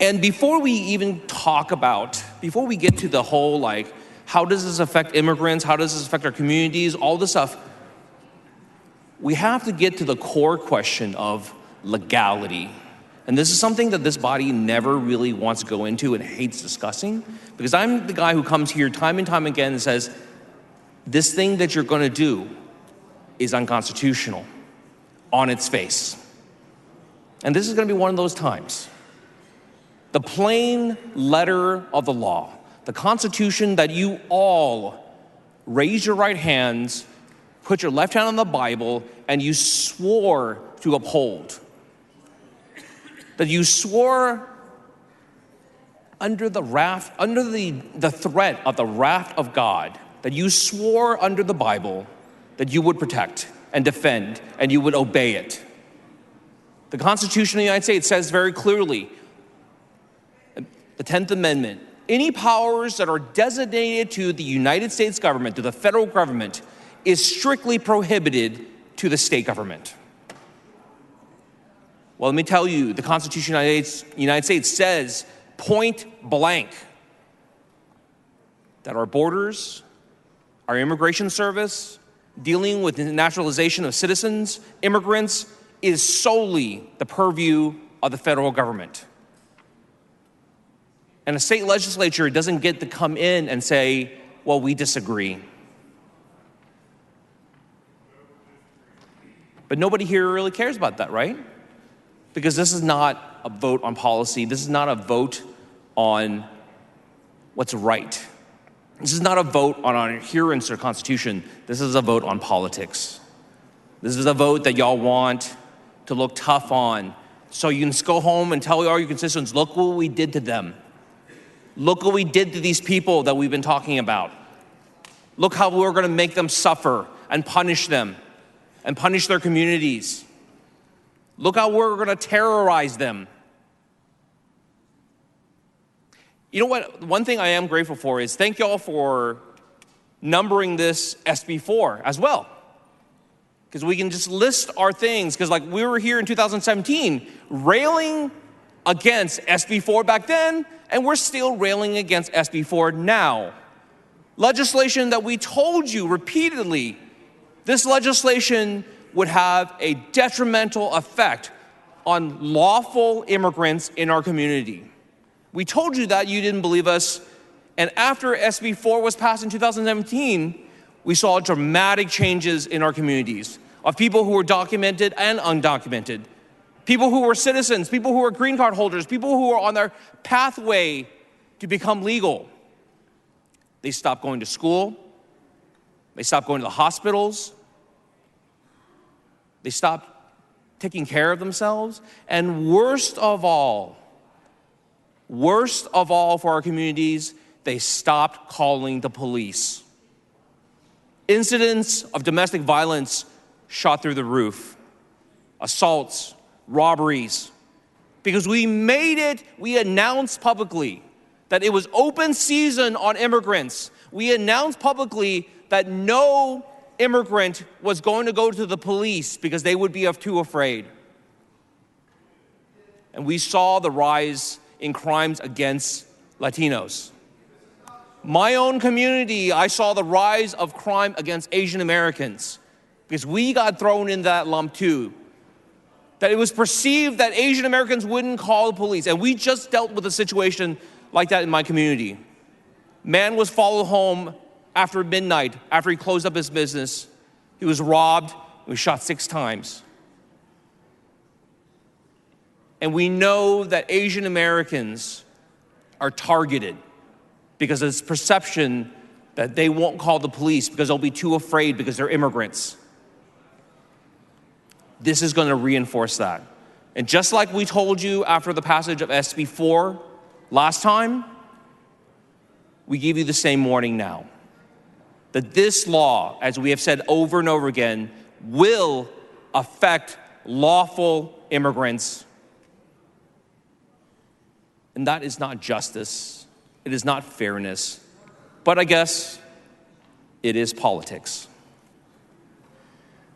And before we get to the whole, how does this affect immigrants? How does this affect our communities? All this stuff, we have to get to the core question of legality. And this is something that this body never really wants to go into and hates discussing, because I'm the guy who comes here time and time again and says, this thing that you're going to do is unconstitutional on its face. And this is going to be one of those times. The plain letter of the law, the Constitution that you all raise your right hands, put your left hand on the Bible, and you swore to uphold. That you swore under the threat of the wrath of God, that you swore under the Bible that you would protect and defend and you would obey it. The Constitution of the United States says very clearly, the 10th Amendment, any powers that are designated to the United States government, to the federal government, is strictly prohibited to the state government. Well, let me tell you, the Constitution of the United States says point blank that our borders, our immigration service, dealing with the naturalization of citizens, immigrants, is solely the purview of the federal government. And a state legislature doesn't get to come in and say, well, we disagree. But nobody here really cares about that, right? Because this is not a vote on policy. This is not a vote on what's right. This is not a vote on our adherence to the Constitution. This is a vote on politics. This is a vote that y'all want to look tough on, so you can go home and tell all your constituents, look what we did to them. Look what we did to these people that we've been talking about. Look how we're going to make them suffer and punish them and punish their communities. Look how we're going to terrorize them. You know what? One thing I am grateful for is thank y'all for numbering this SB4 as well. Because we can just list our things. Because we were here in 2017 railing against SB4 back then, and we're still railing against SB4 now. Legislation that we told you repeatedly, this legislation would have a detrimental effect on lawful immigrants in our community. We told you that, you didn't believe us. And after SB4 was passed in 2017, we saw dramatic changes in our communities of people who were documented and undocumented, people who were citizens, people who were green card holders, people who were on their pathway to become legal. They stopped going to school. They stopped going to the hospitals. They stopped taking care of themselves. And worst of all for our communities, they stopped calling the police. Incidents of domestic violence shot through the roof. Assaults, robberies. Because we announced publicly that it was open season on immigrants. We announced publicly that no immigrant was going to go to the police because they would be too afraid. And we saw the rise in crimes against Latinos. My own community, I saw the rise of crime against Asian Americans because we got thrown in that lump too. That it was perceived that Asian Americans wouldn't call the police. And we just dealt with a situation like that in my community. Man was followed home after midnight, after he closed up his business. He was robbed, he was shot 6 times. And we know that Asian Americans are targeted because of this perception that they won't call the police because they'll be too afraid because they're immigrants. This is going to reinforce that. And just like we told you after the passage of SB4 last time, we give you the same warning now. That this law, as we have said over and over again, will affect lawful immigrants. And that is not justice. It is not fairness. But I guess it is politics.